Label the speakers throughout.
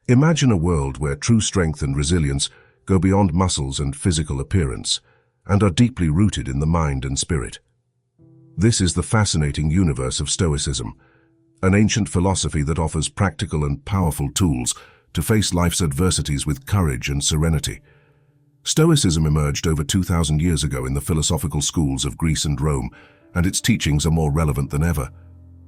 Speaker 1: Imagine a world where true strength and resilience go beyond muscles and physical appearance, and are deeply rooted in the mind and spirit. This is the fascinating universe of Stoicism, an ancient philosophy that offers practical and powerful tools to face life's adversities with courage and serenity. Stoicism emerged over 2,000 years ago in the philosophical schools of Greece and Rome, and its teachings are more relevant than ever.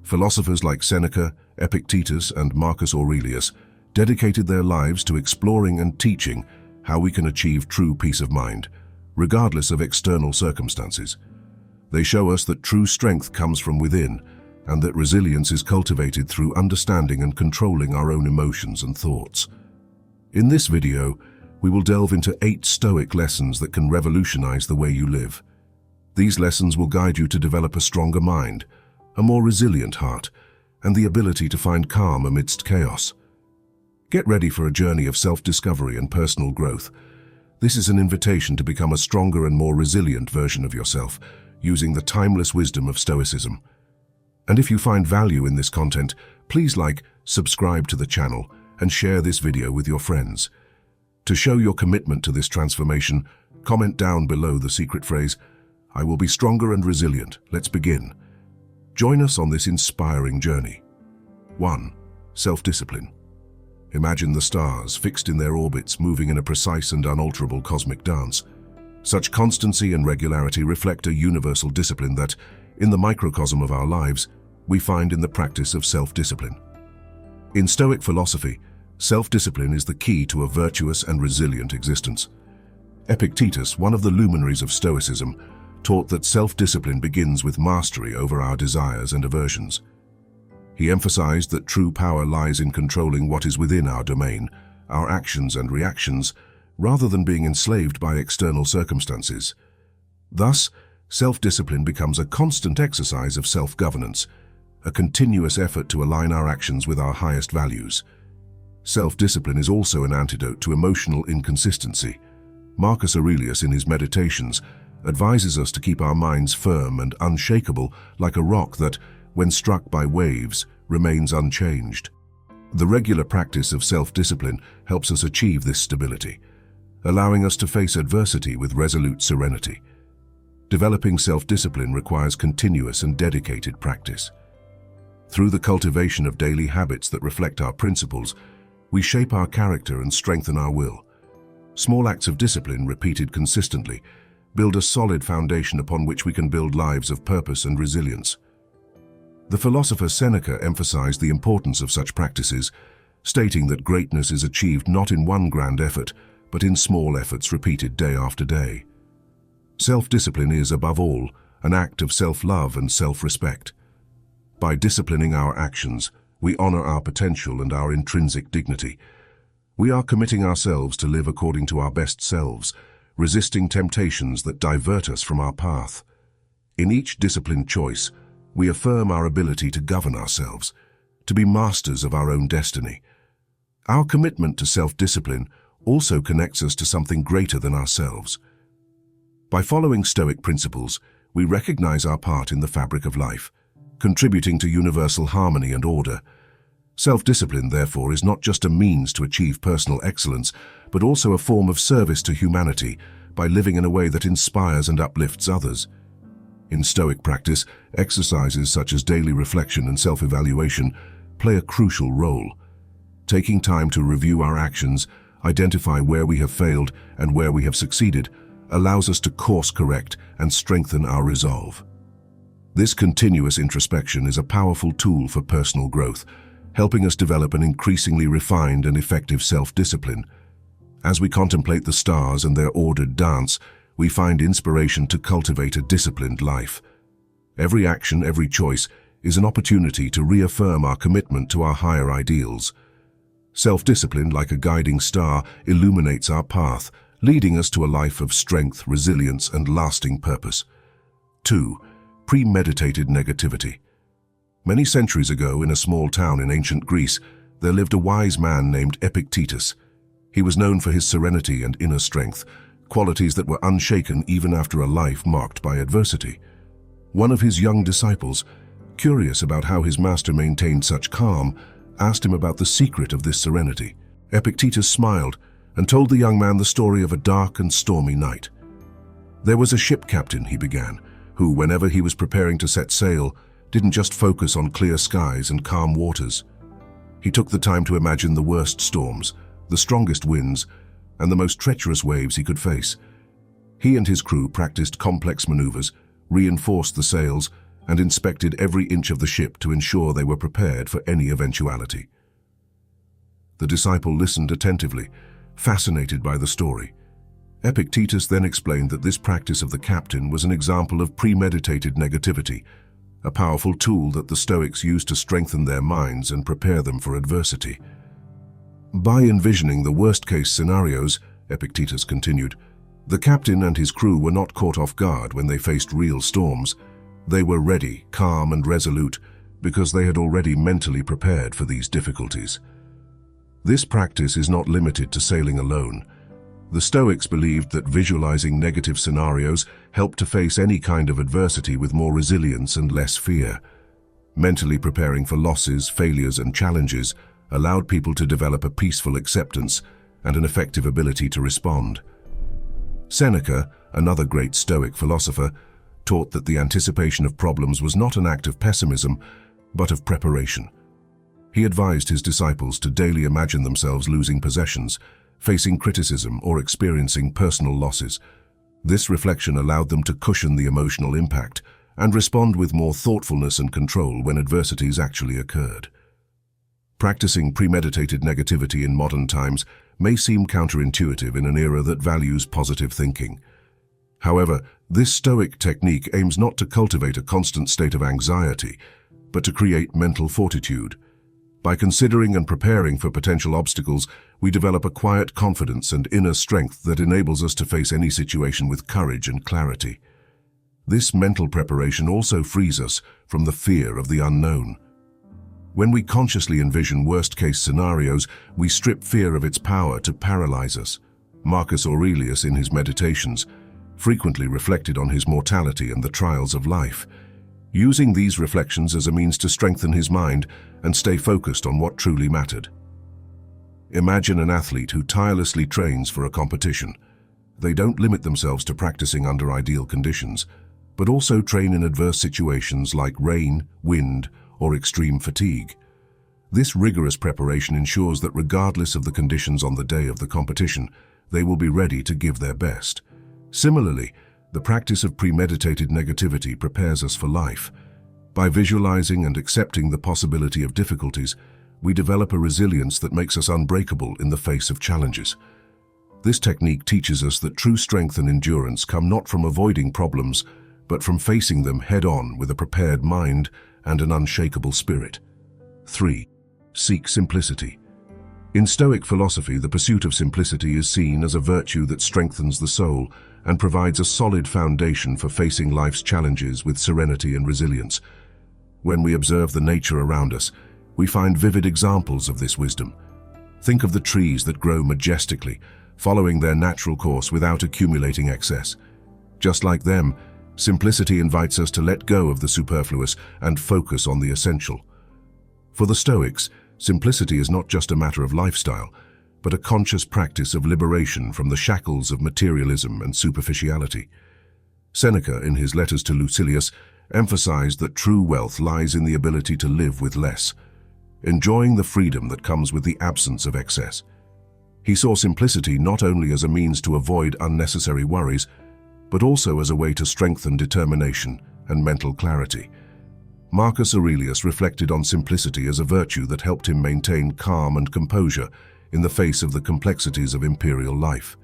Speaker 1: Philosophers like Seneca, Epictetus, and Marcus Aurelius dedicated their lives to exploring and teaching how we can achieve true peace of mind, regardless of external circumstances. They show us that true strength comes from within, and that resilience is cultivated through understanding and controlling our own emotions and thoughts. In this video, we will delve into 8 Stoic lessons that can revolutionize the way you live. These lessons will guide you to develop a stronger mind, a more resilient heart, and the ability to find calm amidst chaos. Get ready for a journey of self-discovery and personal growth. This is an invitation to become a stronger and more resilient version of yourself, using the timeless wisdom of Stoicism. And if you find value in this content, please like, subscribe to the channel, and share this video with your friends. To show your commitment to this transformation, comment down below the secret phrase, "I will be stronger and resilient." Let's begin. Join us on this inspiring journey. 1. Self-discipline. Imagine the stars, fixed in their orbits, moving in a precise and unalterable cosmic dance. Such constancy and regularity reflect a universal discipline that, in the microcosm of our lives, we find in the practice of self-discipline. In Stoic philosophy, self-discipline is the key to a virtuous and resilient existence. Epictetus, one of the luminaries of Stoicism, taught that self-discipline begins with mastery over our desires and aversions. He emphasized that true power lies in controlling what is within our domain, our actions and reactions, rather than being enslaved by external circumstances. Thus, self-discipline becomes a constant exercise of self-governance, a continuous effort to align our actions with our highest values. Self-discipline is also an antidote to emotional inconsistency. Marcus Aurelius, in his Meditations, advises us to keep our minds firm and unshakable, like a rock that, when struck by waves, remains unchanged. The regular practice of self-discipline helps us achieve this stability, allowing us to face adversity with resolute serenity. Developing self-discipline requires continuous and dedicated practice. Through the cultivation of daily habits that reflect our principles, we shape our character and strengthen our will. Small acts of discipline, repeated consistently, build a solid foundation upon which we can build lives of purpose and resilience. The philosopher Seneca emphasized the importance of such practices, stating that greatness is achieved not in one grand effort, but in small efforts repeated day after day. Self-discipline is, above all, an act of self-love and self-respect. By disciplining our actions, we honor our potential and our intrinsic dignity. We are committing ourselves to live according to our best selves, resisting temptations that divert us from our path. In each disciplined choice, we affirm our ability to govern ourselves, to be masters of our own destiny. Our commitment to self-discipline also connects us to something greater than ourselves. By following Stoic principles, we recognize our part in the fabric of life, contributing to universal harmony and order. Self-discipline, therefore, is not just a means to achieve personal excellence, but also a form of service to humanity by living in a way that inspires and uplifts others. In Stoic practice, exercises such as daily reflection and self-evaluation play a crucial role. Taking time to review our actions, identify where we have failed and where we have succeeded, allows us to course-correct and strengthen our resolve. This continuous introspection is a powerful tool for personal growth, helping us develop an increasingly refined and effective self-discipline. As we contemplate the stars and their ordered dance, we find inspiration to cultivate a disciplined life. Every action, every choice, is an opportunity to reaffirm our commitment to our higher ideals. Self-discipline, like a guiding star, illuminates our path, leading us to a life of strength, resilience, and lasting purpose. 2. Premeditated negativity. Many centuries ago, in a small town in ancient Greece, there lived a wise man named Epictetus. He was known for his serenity and inner strength, qualities that were unshaken even after a life marked by adversity. One of his young disciples, curious about how his master maintained such calm, asked him about the secret of this serenity. Epictetus smiled and told the young man the story of a dark and stormy night. There was a ship captain, he began, who, whenever he was preparing to set sail, didn't just focus on clear skies and calm waters. He took the time to imagine the worst storms, the strongest winds, and the most treacherous waves he could face. He and his crew practiced complex maneuvers, reinforced the sails, and inspected every inch of the ship to ensure they were prepared for any eventuality. The disciple listened attentively, fascinated by the story. Epictetus then explained that this practice of the captain was an example of premeditated negativity, a powerful tool that the Stoics used to strengthen their minds and prepare them for adversity. By envisioning the worst-case scenarios, Epictetus continued, the captain and his crew were not caught off guard when they faced real storms. They were ready, calm and resolute, because they had already mentally prepared for these difficulties. This practice is not limited to sailing alone. The Stoics believed that visualizing negative scenarios helped to face any kind of adversity with more resilience and less fear. Mentally preparing for losses, failures, and challenges allowed people to develop a peaceful acceptance and an effective ability to respond. Seneca, another great Stoic philosopher, taught that the anticipation of problems was not an act of pessimism, but of preparation. He advised his disciples to daily imagine themselves losing possessions, facing criticism, or experiencing personal losses. This reflection allowed them to cushion the emotional impact and respond with more thoughtfulness and control when adversities actually occurred. Practicing premeditated negativity in modern times may seem counterintuitive in an era that values positive thinking. However, this Stoic technique aims not to cultivate a constant state of anxiety, but to create mental fortitude. By considering and preparing for potential obstacles, we develop a quiet confidence and inner strength that enables us to face any situation with courage and clarity. This mental preparation also frees us from the fear of the unknown. When we consciously envision worst-case scenarios, we strip fear of its power to paralyze us. Marcus Aurelius, in his Meditations, frequently reflected on his mortality and the trials of life, using these reflections as a means to strengthen his mind and stay focused on what truly mattered. Imagine an athlete who tirelessly trains for a competition. They don't limit themselves to practicing under ideal conditions, but also train in adverse situations like rain, wind, or extreme fatigue. This rigorous preparation ensures that regardless of the conditions on the day of the competition, they will be ready to give their best. Similarly, the practice of premeditated negativity prepares us for life. By visualizing and accepting the possibility of difficulties, we develop a resilience that makes us unbreakable in the face of challenges. This technique teaches us that true strength and endurance come not from avoiding problems, but from facing them head-on with a prepared mind and an unshakable spirit. 3. Seek simplicity. In Stoic philosophy, the pursuit of simplicity is seen as a virtue that strengthens the soul and provides a solid foundation for facing life's challenges with serenity and resilience. When we observe the nature around us, we find vivid examples of this wisdom. Think of the trees that grow majestically, following their natural course without accumulating excess. Just like them, simplicity invites us to let go of the superfluous and focus on the essential. For the Stoics, simplicity is not just a matter of lifestyle, but a conscious practice of liberation from the shackles of materialism and superficiality. Seneca, in his letters to Lucilius, emphasized that true wealth lies in the ability to live with less, enjoying the freedom that comes with the absence of excess. He saw simplicity not only as a means to avoid unnecessary worries, but also as a way to strengthen determination and mental clarity. Marcus Aurelius reflected on simplicity as a virtue that helped him maintain calm and composure in the face of the complexities of imperial life.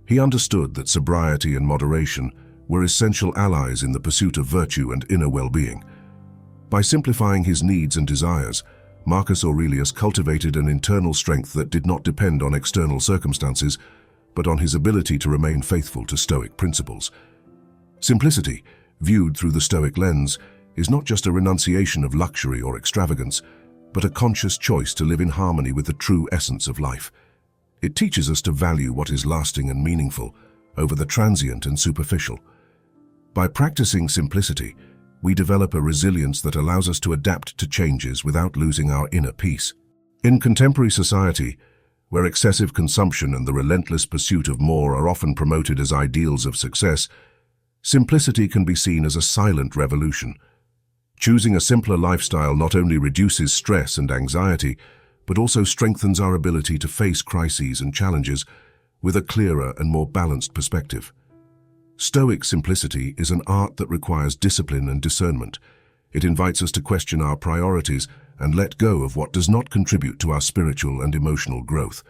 Speaker 1: He understood that sobriety and moderation were essential allies in the pursuit of virtue and inner well-being. By simplifying his needs and desires, Marcus Aurelius cultivated an internal strength that did not depend on external circumstances, but on his ability to remain faithful to Stoic principles. Simplicity, viewed through the Stoic lens, is not just a renunciation of luxury or extravagance, but a conscious choice to live in harmony with the true essence of life. It teaches us to value what is lasting and meaningful over the transient and superficial. By practicing simplicity, we develop a resilience that allows us to adapt to changes without losing our inner peace. In contemporary society, Where excessive consumption and the relentless pursuit of more are often promoted as ideals of success, simplicity can be seen as a silent revolution. Choosing a simpler lifestyle not only reduces stress and anxiety, but also strengthens our ability to face crises and challenges with a clearer and more balanced perspective. Stoic simplicity is an art that requires discipline and discernment. It invites us to question our priorities and let go of what does not contribute to our spiritual and emotional growth.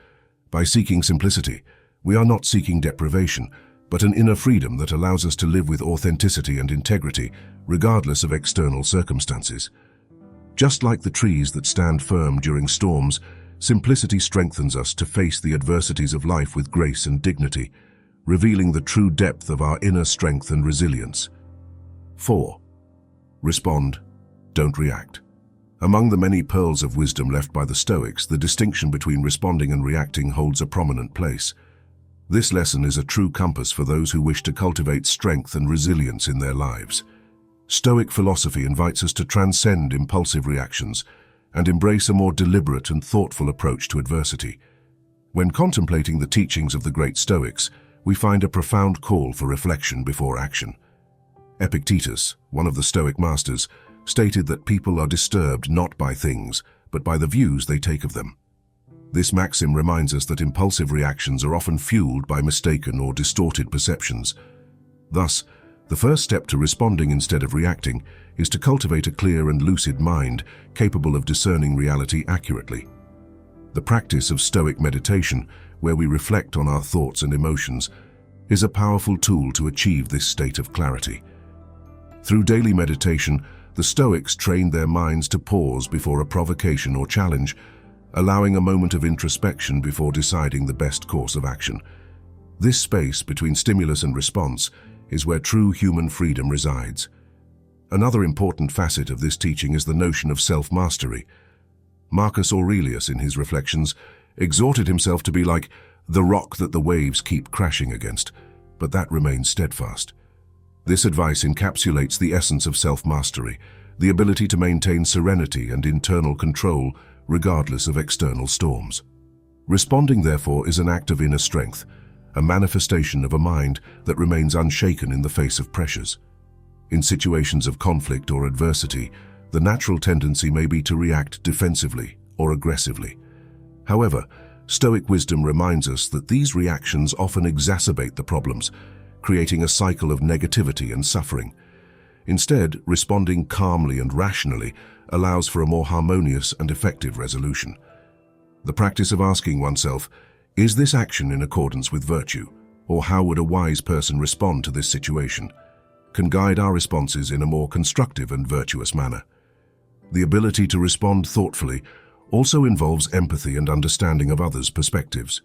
Speaker 1: By seeking simplicity, we are not seeking deprivation, but an inner freedom that allows us to live with authenticity and integrity, regardless of external circumstances. Just like the trees that stand firm during storms, simplicity strengthens us to face the adversities of life with grace and dignity, revealing the true depth of our inner strength and resilience. 4. Respond, don't react. Among the many pearls of wisdom left by the Stoics, the distinction between responding and reacting holds a prominent place. This lesson is a true compass for those who wish to cultivate strength and resilience in their lives. Stoic philosophy invites us to transcend impulsive reactions and embrace a more deliberate and thoughtful approach to adversity. When contemplating the teachings of the great Stoics, we find a profound call for reflection before action. Epictetus, one of the Stoic masters, stated that people are disturbed not by things, but by the views they take of them. This maxim reminds us that impulsive reactions are often fueled by mistaken or distorted perceptions. Thus, the first step to responding instead of reacting is to cultivate a clear and lucid mind capable of discerning reality accurately. The practice of Stoic meditation, where we reflect on our thoughts and emotions, is a powerful tool to achieve this state of clarity. Through daily meditation, the Stoics trained their minds to pause before a provocation or challenge, allowing a moment of introspection before deciding the best course of action. This space between stimulus and response is where true human freedom resides. Another important facet of this teaching is the notion of self-mastery. Marcus Aurelius, in his Reflections, exhorted himself to be like the rock that the waves keep crashing against, but that remains steadfast. This advice encapsulates the essence of self-mastery, the ability to maintain serenity and internal control regardless of external storms. Responding, therefore, is an act of inner strength, a manifestation of a mind that remains unshaken in the face of pressures. In situations of conflict or adversity, the natural tendency may be to react defensively or aggressively. However, Stoic wisdom reminds us that these reactions often exacerbate the problems, creating a cycle of negativity and suffering. Instead, responding calmly and rationally allows for a more harmonious and effective resolution. The practice of asking oneself, is this action in accordance with virtue, or how would a wise person respond to this situation, can guide our responses in a more constructive and virtuous manner. The ability to respond thoughtfully also involves empathy and understanding of others' perspectives.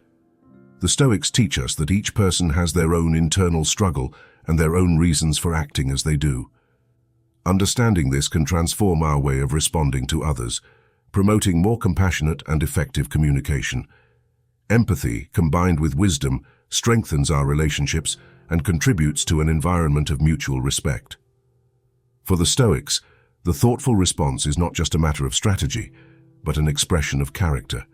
Speaker 1: The Stoics teach us that each person has their own internal struggle and their own reasons for acting as they do. Understanding this can transform our way of responding to others, promoting more compassionate and effective communication. Empathy, combined with wisdom, strengthens our relationships and contributes to an environment of mutual respect. For the Stoics, the thoughtful response is not just a matter of strategy, but an expression of character.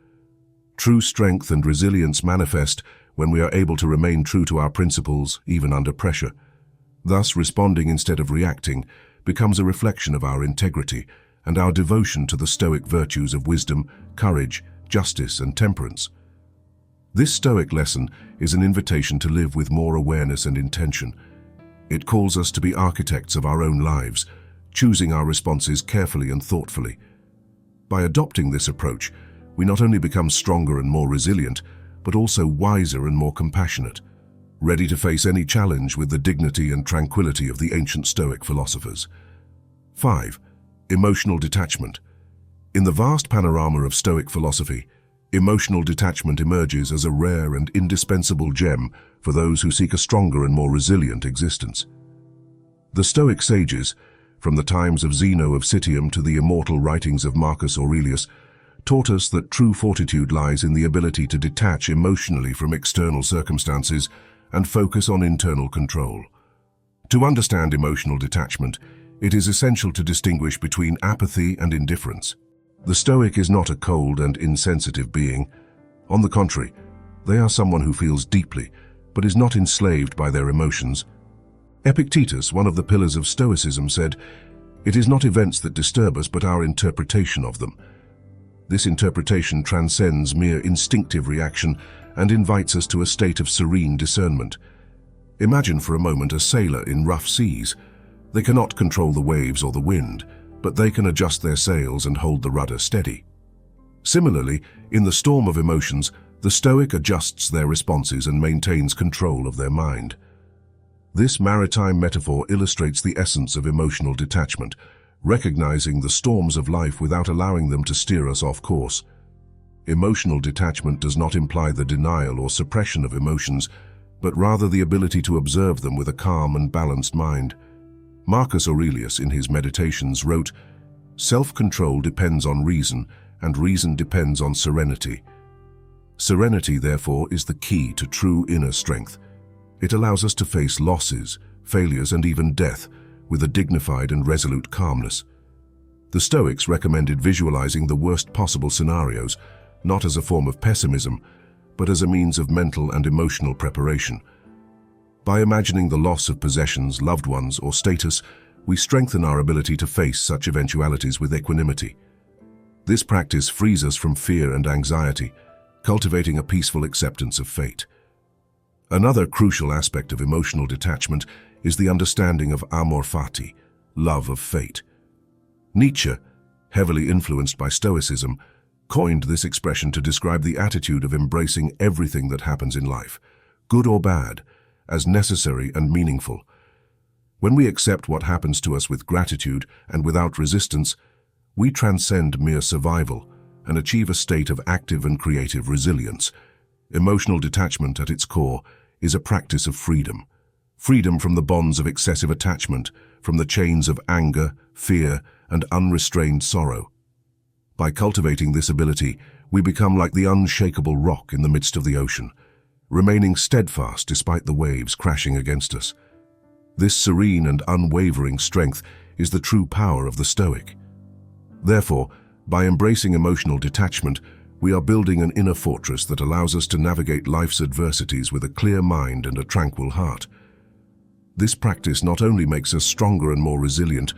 Speaker 1: True strength and resilience manifest when we are able to remain true to our principles, even under pressure. Thus, responding instead of reacting becomes a reflection of our integrity and our devotion to the Stoic virtues of wisdom, courage, justice, and temperance. This Stoic lesson is an invitation to live with more awareness and intention. It calls us to be architects of our own lives, choosing our responses carefully and thoughtfully. By adopting this approach, we not only become stronger and more resilient, but also wiser and more compassionate, ready to face any challenge with the dignity and tranquility of the ancient Stoic philosophers. 5. Emotional detachment. In the vast panorama of Stoic philosophy, emotional detachment emerges as a rare and indispensable gem for those who seek a stronger and more resilient existence. The Stoic sages, from the times of Zeno of Citium to the immortal writings of Marcus Aurelius, taught us that true fortitude lies in the ability to detach emotionally from external circumstances and focus on internal control. To understand emotional detachment, it is essential to distinguish between apathy and indifference. The Stoic is not a cold and insensitive being. On the contrary, they are someone who feels deeply, but is not enslaved by their emotions. Epictetus, one of the pillars of Stoicism, said, "It is not events that disturb us, but our interpretation of them." This interpretation transcends mere instinctive reaction and invites us to a state of serene discernment. Imagine for a moment a sailor in rough seas. They cannot control the waves or the wind, but they can adjust their sails and hold the rudder steady. Similarly, in the storm of emotions, the Stoic adjusts their responses and maintains control of their mind. This maritime metaphor illustrates the essence of emotional detachment, recognizing the storms of life without allowing them to steer us off course. Emotional detachment does not imply the denial or suppression of emotions, but rather the ability to observe them with a calm and balanced mind. Marcus Aurelius, in his Meditations, wrote, "Self-control depends on reason, and reason depends on serenity." Serenity, therefore, is the key to true inner strength. It allows us to face losses, failures, and even death with a dignified and resolute calmness. The Stoics recommended visualizing the worst possible scenarios, not as a form of pessimism, but as a means of mental and emotional preparation. By imagining the loss of possessions, loved ones, or status, we strengthen our ability to face such eventualities with equanimity. This practice frees us from fear and anxiety, cultivating a peaceful acceptance of fate. Another crucial aspect of emotional detachment is the understanding of amor fati, love of fate. Nietzsche, heavily influenced by Stoicism, coined this expression to describe the attitude of embracing everything that happens in life, good or bad, as necessary and meaningful. When we accept what happens to us with gratitude and without resistance, we transcend mere survival and achieve a state of active and creative resilience. Emotional detachment, at its core, is a practice of freedom. Freedom from the bonds of excessive attachment, from the chains of anger, fear, and unrestrained sorrow. By cultivating this ability, we become like the unshakable rock in the midst of the ocean, remaining steadfast despite the waves crashing against us. This serene and unwavering strength is the true power of the Stoic. Therefore, by embracing emotional detachment, we are building an inner fortress that allows us to navigate life's adversities with a clear mind and a tranquil heart. This practice not only makes us stronger and more resilient,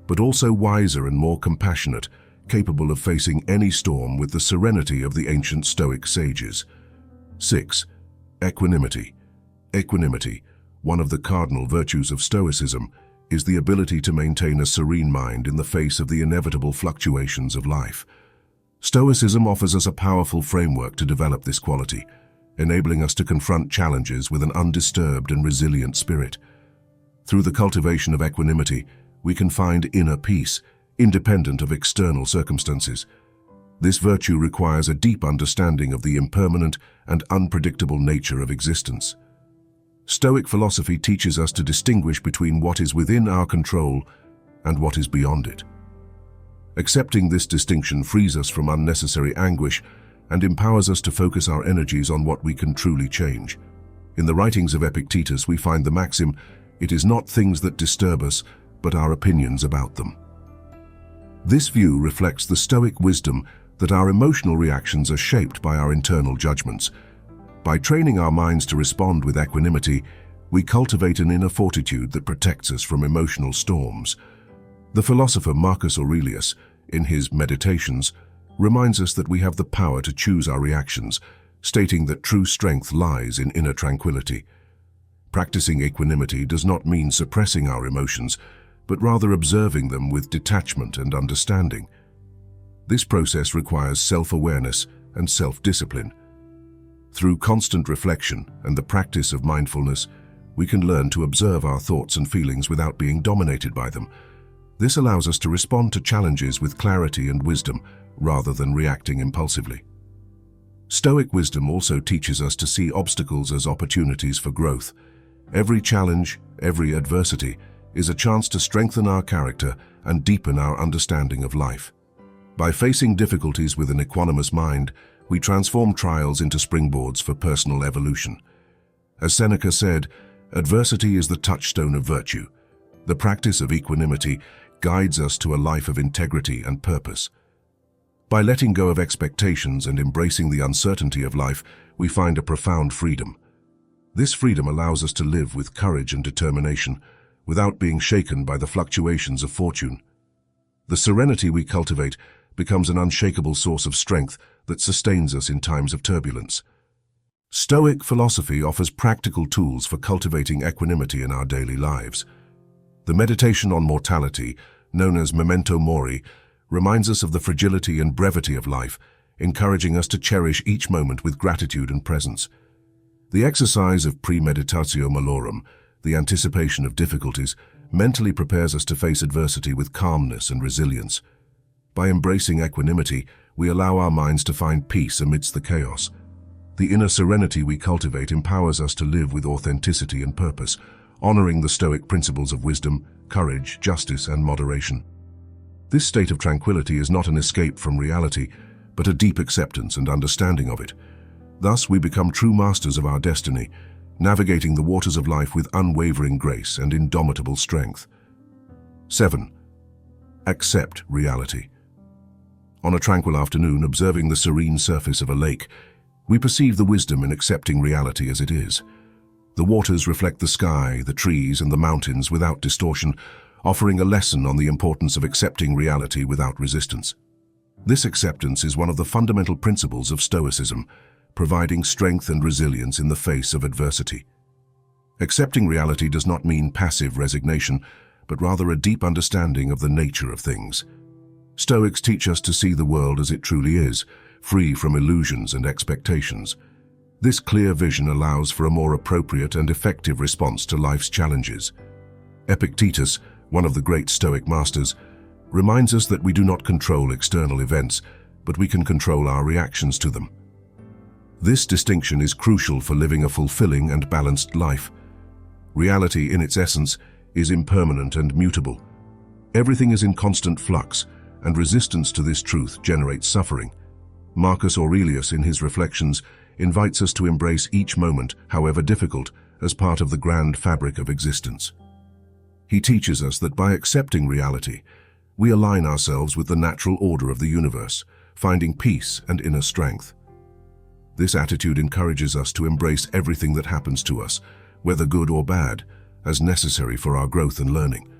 Speaker 1: but also wiser and more compassionate, capable of facing any storm with the serenity of the ancient Stoic sages. 6. Equanimity. Equanimity, one of the cardinal virtues of Stoicism, is the ability to maintain a serene mind in the face of the inevitable fluctuations of life. Stoicism offers us a powerful framework to develop this quality, enabling us to confront challenges with an undisturbed and resilient spirit. Through the cultivation of equanimity, we can find inner peace, independent of external circumstances. This virtue requires a deep understanding of the impermanent and unpredictable nature of existence. Stoic philosophy teaches us to distinguish between what is within our control and what is beyond it. Accepting this distinction frees us from unnecessary anguish and empowers us to focus our energies on what we can truly change. In the writings of Epictetus, we find the maxim, "It is not things that disturb us, but our opinions about them." This view reflects the Stoic wisdom that our emotional reactions are shaped by our internal judgments. By training our minds to respond with equanimity, we cultivate an inner fortitude that protects us from emotional storms. The philosopher Marcus Aurelius, in his Meditations, reminds us that we have the power to choose our reactions, stating that true strength lies in inner tranquility. Practicing equanimity does not mean suppressing our emotions, but rather observing them with detachment and understanding. This process requires self-awareness and self-discipline. Through constant reflection and the practice of mindfulness, we can learn to observe our thoughts and feelings without being dominated by them. This allows us to respond to challenges with clarity and wisdom, rather than reacting impulsively. Stoic wisdom also teaches us to see obstacles as opportunities for growth. Every challenge, every adversity, is a chance to strengthen our character and deepen our understanding of life. By facing difficulties with an equanimous mind, we transform trials into springboards for personal evolution. As Seneca said, adversity is the touchstone of virtue. The practice of equanimity guides us to a life of integrity and purpose. By letting go of expectations and embracing the uncertainty of life, we find a profound freedom. This freedom allows us to live with courage and determination, without being shaken by the fluctuations of fortune. The serenity we cultivate becomes an unshakable source of strength that sustains us in times of turbulence. Stoic philosophy offers practical tools for cultivating equanimity in our daily lives. The meditation on mortality, known as memento mori, reminds us of the fragility and brevity of life, encouraging us to cherish each moment with gratitude and presence. The exercise of premeditatio malorum, the anticipation of difficulties, mentally prepares us to face adversity with calmness and resilience. By embracing equanimity, we allow our minds to find peace amidst the chaos. The inner serenity we cultivate empowers us to live with authenticity and purpose, honoring the Stoic principles of wisdom, courage, justice, and moderation. This state of tranquility is not an escape from reality, but a deep acceptance and understanding of it. Thus, we become true masters of our destiny, navigating the waters of life with unwavering grace and indomitable strength. 7. Accept reality. On a tranquil afternoon, observing the serene surface of a lake, we perceive the wisdom in accepting reality as it is. The waters reflect the sky, the trees, and the mountains without distortion, offering a lesson on the importance of accepting reality without resistance. This acceptance is one of the fundamental principles of Stoicism, providing strength and resilience in the face of adversity. Accepting reality does not mean passive resignation, but rather a deep understanding of the nature of things. Stoics teach us to see the world as it truly is, free from illusions and expectations. This clear vision allows for a more appropriate and effective response to life's challenges. Epictetus, one of the great Stoic masters, reminds us that we do not control external events, but we can control our reactions to them. This distinction is crucial for living a fulfilling and balanced life. Reality, in its essence, is impermanent and mutable. Everything is in constant flux, and resistance to this truth generates suffering. Marcus Aurelius, in his Reflections, invites us to embrace each moment, however difficult, as part of the grand fabric of existence. He teaches us that by accepting reality, we align ourselves with the natural order of the universe, finding peace and inner strength. This attitude encourages us to embrace everything that happens to us, whether good or bad, as necessary for our growth and learning.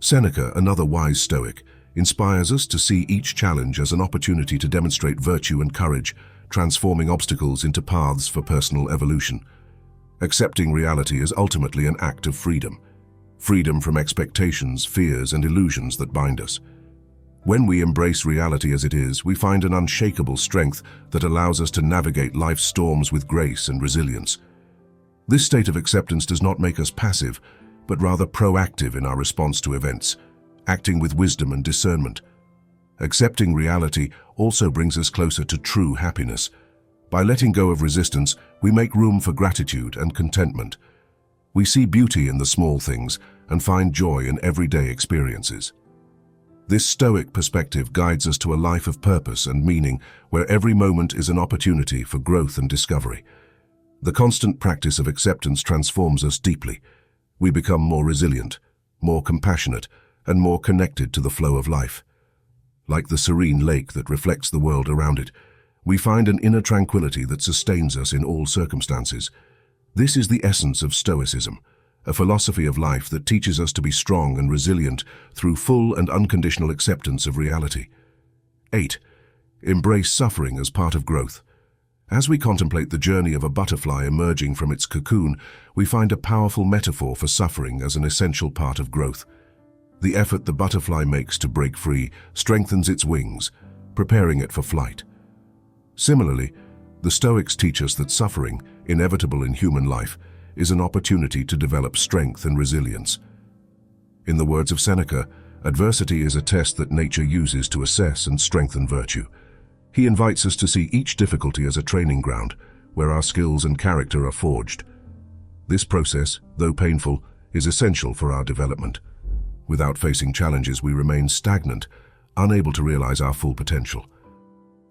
Speaker 1: Seneca, another wise Stoic, inspires us to see each challenge as an opportunity to demonstrate virtue and courage, transforming obstacles into paths for personal evolution. Accepting reality is ultimately an act of freedom. Freedom from expectations, fears, and illusions that bind us. When we embrace reality as it is, we find an unshakable strength that allows us to navigate life's storms with grace and resilience. This state of acceptance does not make us passive, but rather proactive in our response to events, acting with wisdom and discernment. Accepting reality also brings us closer to true happiness. By letting go of resistance, we make room for gratitude and contentment. We see beauty in the small things and find joy in everyday experiences. This Stoic perspective guides us to a life of purpose and meaning, where every moment is an opportunity for growth and discovery. The constant practice of acceptance transforms us deeply. We become more resilient, more compassionate, and more connected to the flow of life. Like the serene lake that reflects the world around it, we find an inner tranquility that sustains us in all circumstances. This is the essence of Stoicism, a philosophy of life that teaches us to be strong and resilient through full and unconditional acceptance of reality. 8. Embrace suffering as part of growth. As we contemplate the journey of a butterfly emerging from its cocoon, we find a powerful metaphor for suffering as an essential part of growth. The effort the butterfly makes to break free strengthens its wings, preparing it for flight. Similarly, the Stoics teach us that suffering, inevitable in human life, is an opportunity to develop strength and resilience. In the words of Seneca, adversity is a test that nature uses to assess and strengthen virtue. He invites us to see each difficulty as a training ground, where our skills and character are forged. This process, though painful, is essential for our development. Without facing challenges, we remain stagnant, unable to realize our full potential.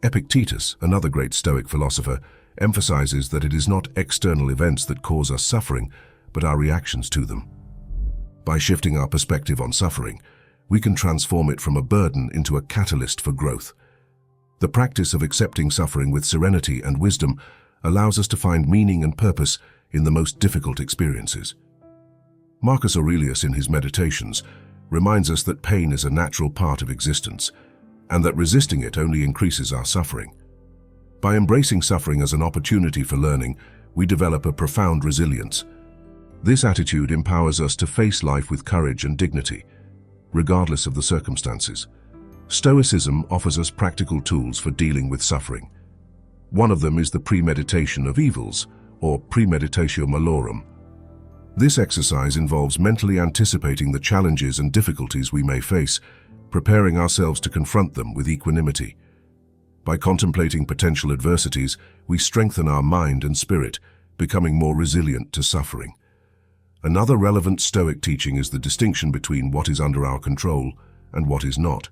Speaker 1: Epictetus, another great Stoic philosopher, emphasizes that it is not external events that cause us suffering, but our reactions to them. By shifting our perspective on suffering, we can transform it from a burden into a catalyst for growth. The practice of accepting suffering with serenity and wisdom allows us to find meaning and purpose in the most difficult experiences. Marcus Aurelius, in his Meditations, reminds us that pain is a natural part of existence, and that resisting it only increases our suffering. By embracing suffering as an opportunity for learning, we develop a profound resilience. This attitude empowers us to face life with courage and dignity, regardless of the circumstances. Stoicism offers us practical tools for dealing with suffering. One of them is the premeditation of evils, or premeditatio malorum. This exercise involves mentally anticipating the challenges and difficulties we may face, preparing ourselves to confront them with equanimity. By contemplating potential adversities, we strengthen our mind and spirit, becoming more resilient to suffering. Another relevant Stoic teaching is the distinction between what is under our control and what is not.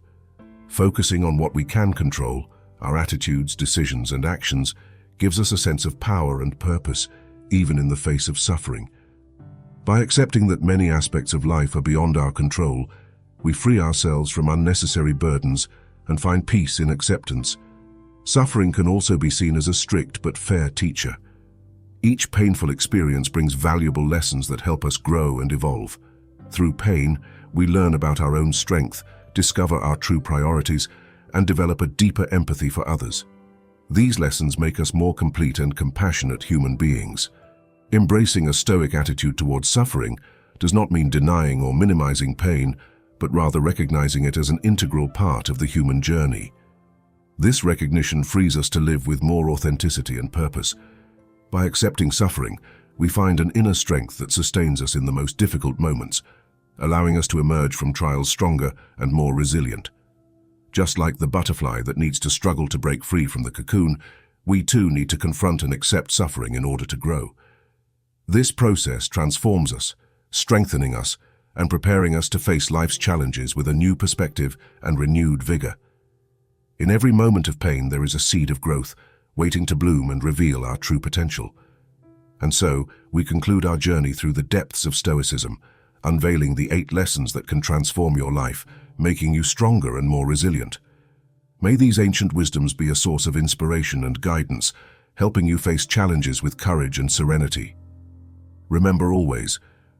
Speaker 1: Focusing on what we can control, our attitudes, decisions, and actions, gives us a sense of power and purpose, even in the face of suffering. By accepting that many aspects of life are beyond our control, we free ourselves from unnecessary burdens and find peace in acceptance. Suffering can also be seen as a strict but fair teacher. Each painful experience brings valuable lessons that help us grow and evolve. Through pain, we learn about our own strength, discover our true priorities, and develop a deeper empathy for others. These lessons make us more complete and compassionate human beings. Embracing a Stoic attitude towards suffering does not mean denying or minimizing pain, but rather recognizing it as an integral part of the human journey. This recognition frees us to live with more authenticity and purpose. By accepting suffering, we find an inner strength that sustains us in the most difficult moments, allowing us to emerge from trials stronger and more resilient. Just like the butterfly that needs to struggle to break free from the cocoon, we too need to confront and accept suffering in order to grow. This process transforms us, strengthening us, and preparing us to face life's challenges with a new perspective and renewed vigor. In every moment of pain, there is a seed of growth, waiting to bloom and reveal our true potential. And so, we conclude our journey through the depths of Stoicism, unveiling the 8 lessons that can transform your life, making you stronger and more resilient. May these ancient wisdoms be a source of inspiration and guidance, helping you face challenges with courage and serenity. Remember always,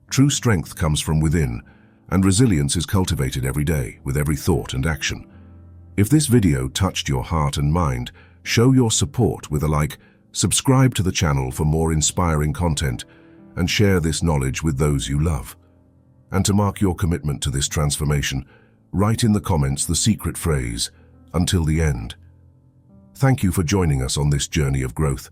Speaker 1: true strength comes from within, and resilience is cultivated every day with every thought and action. If this video touched your heart and mind, show your support with a like, subscribe to the channel for more inspiring content, and share this knowledge with those you love. And to mark your commitment to this transformation, write in the comments the secret phrase, "Until the end." Thank you for joining us on this journey of growth.